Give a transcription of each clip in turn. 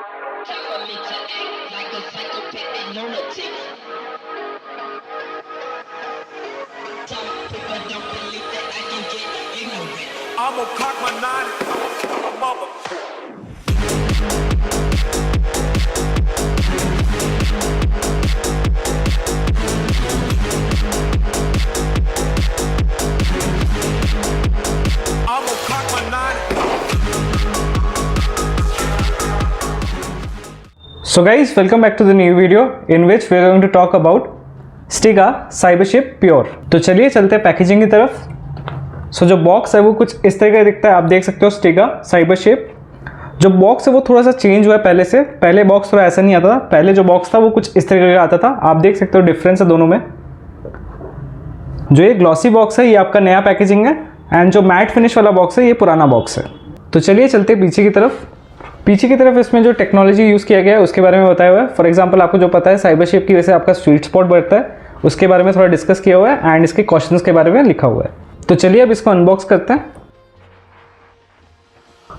I'm gonna cock my nine and mother. I'm gonna cock my nine. So guys, welcome back to the new video in which we are going to talk about Stiga Cybership Pure। तो चलिए चलते हैं packaging की तरफ। सो जो box है वो कुछ इस तरह का दिखता है, आप देख सकते हो स्टिगा साइबरशिप। जो बॉक्स है वो थोड़ा सा चेंज हुआ है पहले से, पहले बॉक्स थोड़ा ऐसा नहीं आता था, पहले जो बॉक्स था वो कुछ इस तरह का आता था। आप देख सकते हो डिफरेंस है दोनों में। जो ये ग्लॉसी बॉक्स है ये आपका नया पैकेजिंग है एंड जो मैट फिनिश वाला बॉक्स है ये पुराना बॉक्स है। तो चलिए चलते हैं पीछे की तरफ। पीछे की तरफ इसमें जो टेक्नोलॉजी यूज़ किया गया है उसके बारे में बताया हुआ है। फॉर एग्जांपल आपको जो पता है साइबरशिप की वजह से आपका स्वीट स्पॉट बढ़ता है, उसके बारे में थोड़ा डिस्कस किया हुआ है एंड इसके क्वेश्चंस के बारे में लिखा हुआ है। तो चलिए अब इसको अनबॉक्स करते हैं।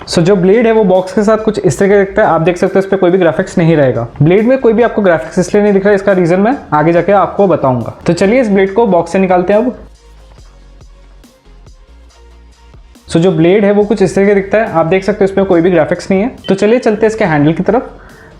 सो जो ब्लेड है वो बॉक्स के साथ कुछ इस तरह का दिखता है, आप देख सकते हो इस पर कोई भी ग्राफिक्स नहीं रहेगा। ब्लेड में कोई भी आपको ग्राफिक्स इसलिए नहीं दिख रहा है, इसका रीजन मैं आगे जाके आपको बताऊंगा। तो चलिए इस ब्लेड को बॉक्स से निकालते हैं अब। सो जो ब्लेड है वो कुछ इस तरह का दिखता है, आप देख सकते हो इसमें कोई भी ग्राफिक्स नहीं है। तो चलिए चलते हैं इसके हैंडल की तरफ।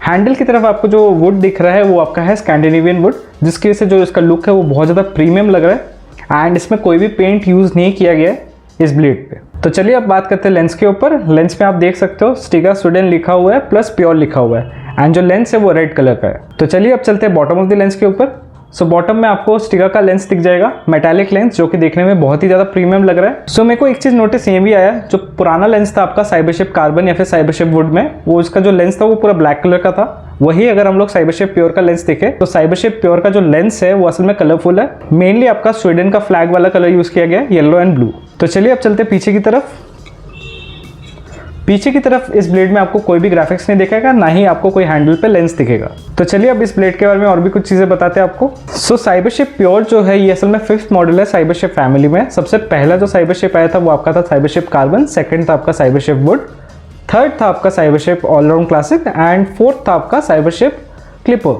हैंडल की तरफ आपको जो वुड दिख रहा है वो आपका है स्कैंडिनेवियन वुड, जिसकी वजह से जो इसका लुक है वो बहुत ज़्यादा प्रीमियम लग रहा है एंड इसमें कोई भी पेंट यूज़ नहीं किया गया है इस ब्लेड पे। तो चलिए अब बात करते हैं लेंस के ऊपर। लेंस में आप देख सकते हो स्टिगा स्वीडन लिखा हुआ है प्लस प्योर लिखा हुआ है एंड जो लेंस है वो रेड कलर का है। तो चलिए अब चलते हैं बॉटम ऑफ द लेंस के ऊपर। सो बॉटम में आपको स्टिगा का लेंस दिख जाएगा, मेटालिक लेंस, जो कि देखने में बहुत ही ज़्यादा प्रीमियम लग रहा है। सो मेरे को एक चीज़ नोटिस ये भी आया, जो पुराना लेंस था आपका साइबरशिप कार्बन या फिर साइबरशिप वुड में, वो उसका जो लेंस था वो पूरा ब्लैक कलर का था। वही अगर हम लोग साइबरशिप प्योर का लेंस देखें तो साइबरशिप प्योर का जो लेंस है वो असल में कलरफुल है। मेनली आपका स्वीडन का फ्लैग वाला कलर यूज़ किया गया है, येलो एंड ब्लू। तो चलिए अब चलते पीछे की तरफ। पीछे की तरफ इस ब्लेड में आपको कोई भी ग्राफिक्स नहीं दिखेगा, ना ही आपको कोई हैंडल पे लेंस दिखेगा। तो चलिए अब इस ब्लेड के बारे में और भी कुछ चीज़ें बताते हैं आपको। सो साइबरशिप प्योर जो है ये असल में 5th मॉडल है साइबरशिप फैमिली में। सबसे पहला जो साइबरशिप आया था वो आपका था साइबरशिप कार्बन, सेकंड था आपका साइबरशिप वुड, थर्ड था आपका साइबरशिप ऑलराउंड क्लासिक एंड फोर्थ था आपका साइबरशिप क्लिपर।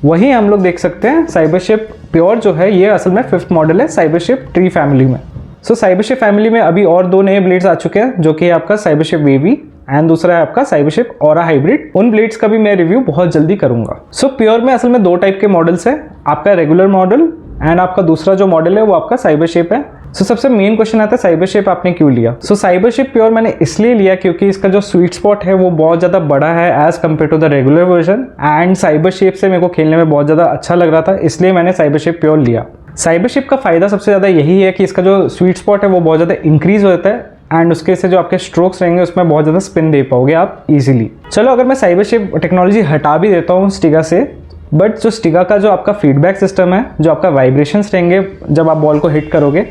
वहीं हम लोग देख सकते हैं साइबरशिप प्योर जो है ये असल में 5th मॉडल है साइबरशिप ट्री फैमिली में। सो साइबरशिप फैमिली में अभी और दो नए ब्लेड्स आ चुके हैं, जो कि आपका साइबरशिप वेवी एंड दूसरा है आपका साइबरशिप ऑरा हाइब्रिड। उन ब्लेड्स का भी मैं रिव्यू बहुत जल्दी करूंगा। सो प्योर में असल में दो टाइप के मॉडल्स हैं, आपका रेगुलर मॉडल एंड आपका दूसरा जो मॉडल है वो आपका साइबरशिप है। सो सबसे मेन क्वेश्चन आता है साइबरशिप आपने क्यों लिया। सो साइबरशिप प्योर मैंने इसलिए लिया क्योंकि इसका जो स्वीट स्पॉट है वो बहुत ज़्यादा बड़ा है as compare to the regular version and Cybership से मेरे को खेलने में बहुत ज़्यादा अच्छा लग रहा था, इसलिए मैंने साइबरशिप प्योर लिया। साइबरशिप का फायदा सबसे ज़्यादा यही है कि इसका जो स्वीट स्पॉट है वो बहुत ज़्यादा इंक्रीज होता है एंड उसके से जो आपके स्ट्रोक्स रहेंगे उसमें बहुत ज़्यादा स्पिन दे पाओगे आप इजीली। चलो अगर मैं साइबरशिप टेक्नोलॉजी हटा भी देता हूँ स्टिगा से, बट जो स्टिगा का जो आपका फीडबैक सिस्टम है, जो आपका वाइब्रेशंस रहेंगे जब आप बॉल को हिट करोगे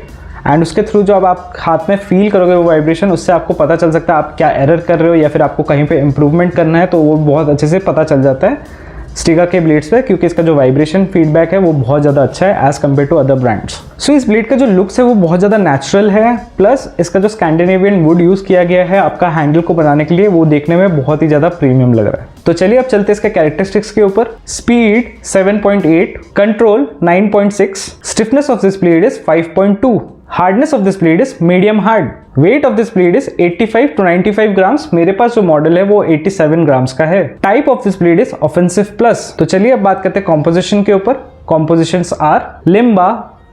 एंड उसके थ्रू जो अब आप हाथ में फील करोगे वो वाइब्रेशन, उससे आपको पता चल सकता है आप क्या एरर कर रहे हो या फिर आपको कहीं पे इम्प्रूवमेंट करना है, तो वो बहुत अच्छे से पता चल जाता है स्टिगा के ब्लेड्स पे, क्योंकि इसका जो वाइब्रेशन फीडबैक है वो बहुत ज़्यादा अच्छा है as compare to other brands. So इस ब्लेड का जो लुक्स है वो बहुत ज़्यादा नेचुरल है, प्लस इसका जो स्कैंडिनेवियन वुड यूज़ किया गया है आपका हैंडल को बनाने के लिए, वो देखने में बहुत ही ज़्यादा प्रीमियम लग रहा है। तो चलिए अब चलते हैं इसके कैरेक्टरिस्टिक्स के ऊपर। Speed 7.8, control 9.6, stiffness of this blade is 5.2, hardness of this blade is medium hard, weight of this blade is 85 to 95 grams. मेरे पास जो मॉडल है वो 87 ग्राम्स का है। Type of this blade is offensive plus. तो चलिए अब बात करते हैं कॉम्पोजिशन के ऊपर। Compositions are limba,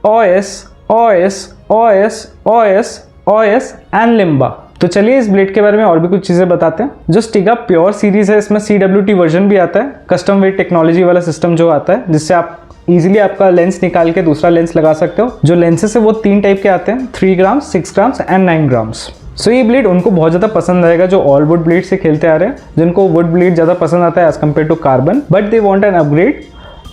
OS, OS, OS, OS, OS and limba. तो चलिए इस ब्लेड के बारे में और भी कुछ चीज़ें बताते हैं। जो स्टिगा प्योर सीरीज है इसमें CWT वर्जन भी आता है, कस्टम वेट टेक्नोलॉजी वाला सिस्टम जो आता है, जिससे आप इजीली आपका लेंस निकाल के दूसरा लेंस लगा सकते हो। जो लेंसेस है वो 3 टाइप के आते हैं, 3 ग्राम्स, 6 ग्राम्स एंड 9 ग्राम्स। सो ये ब्लेड उनको बहुत ज़्यादा पसंद आएगा जो ऑल वुड ब्लेड से खेलते आ रहे हैं, जिनको वुड ब्लेड ज़्यादा पसंद आता है as compare to carbon, but they want an upgrade,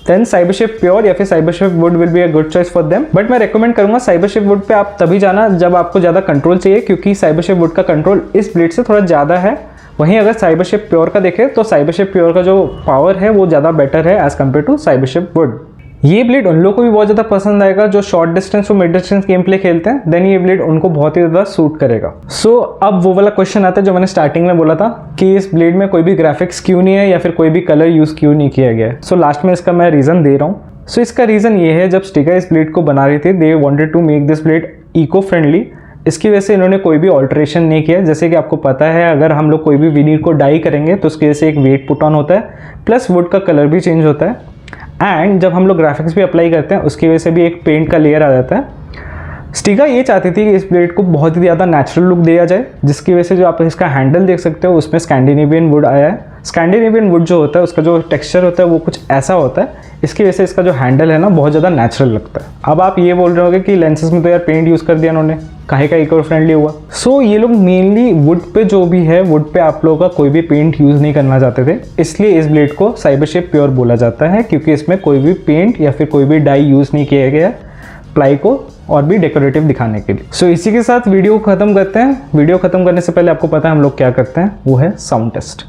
then Cybership pure या फिर Cybership wood will be a good choice for them. But मैं रेकमेंड करूंगा साइबरशिप वुड पे आप तभी जाना जब आपको ज़्यादा कंट्रोल चाहिए, क्योंकि साइबरशिप वुड का कंट्रोल इस ब्लेड से थोड़ा ज़्यादा है। वहीं अगर साइबरशिप प्योर का देखें तो साइबरशिप प्योर का जो पावर है वो ज़्यादा बेटर है एज कम्पेयर टू साइबरशिप वुड। ये ब्लेड उन लोगों को भी बहुत ज़्यादा पसंद आएगा जो शॉर्ट डिस्टेंस और मिड डिस्टेंस गेम प्ले खेलते हैं, देन ये ब्लेड उनको बहुत ही ज़्यादा सूट करेगा। सो अब वो वाला क्वेश्चन आता है जो मैंने स्टार्टिंग में बोला था कि इस ब्लेड में कोई भी ग्राफिक्स क्यों नहीं है या फिर कोई भी कलर यूज़ क्यों नहीं किया गया है। सो लास्ट में इसका मैं रीज़न दे रहा हूँ। सो इसका रीज़न ये है, जब स्टिगा इस ब्लेड को बना रही थी, they wanted to make this blade eco friendly. इसकी वजह से इन्होंने कोई भी ऑल्ट्रेशन नहीं किया। जैसे कि आपको पता है, अगर हम लोग कोई भी विनीर को डाई करेंगे तो उसकी वजह से एक वेट पुट ऑन होता है, प्लस वुड का कलर भी चेंज होता है, एंड जब हम लोग ग्राफिक्स भी अप्लाई करते हैं उसकी वजह से भी एक पेंट का लेयर आ जाता है। स्टिगा ये चाहती थी कि इस ब्लेड को बहुत ही ज़्यादा नेचुरल लुक दिया जाए, जिसकी वजह से जो आप इसका हैंडल देख सकते हो उसमें स्कैंडिनेवियन वुड आया है। स्कैंडिनेवियन वुड जो होता है उसका जो टेक्सचर होता है वो कुछ ऐसा होता है, इसकी वजह से इसका जो हैंडल है ना बहुत ज़्यादा नेचुरल लगता है। अब आप ये बोल रहे होगे कि लेंसेज में तो यार पेंट यूज़ कर दिया उन्होंने, काहे का इको फ्रेंडली हुआ। सो ये लोग मेनली वुड पे जो भी है, वुड पे आप लोगों का कोई भी पेंट यूज़ नहीं करना चाहते थे, इसलिए इस ब्लेड को साइबरशेप प्योर बोला जाता है, क्योंकि इसमें कोई भी पेंट या फिर कोई भी डाई यूज़ नहीं किया गया है प्लाई को और भी डेकोरेटिव दिखाने के लिए। सो इसी के साथ वीडियो खत्म करते हैं। वीडियो खत्म करने से पहले आपको पता है हम लोग क्या करते हैं, वो है साउंड टेस्ट।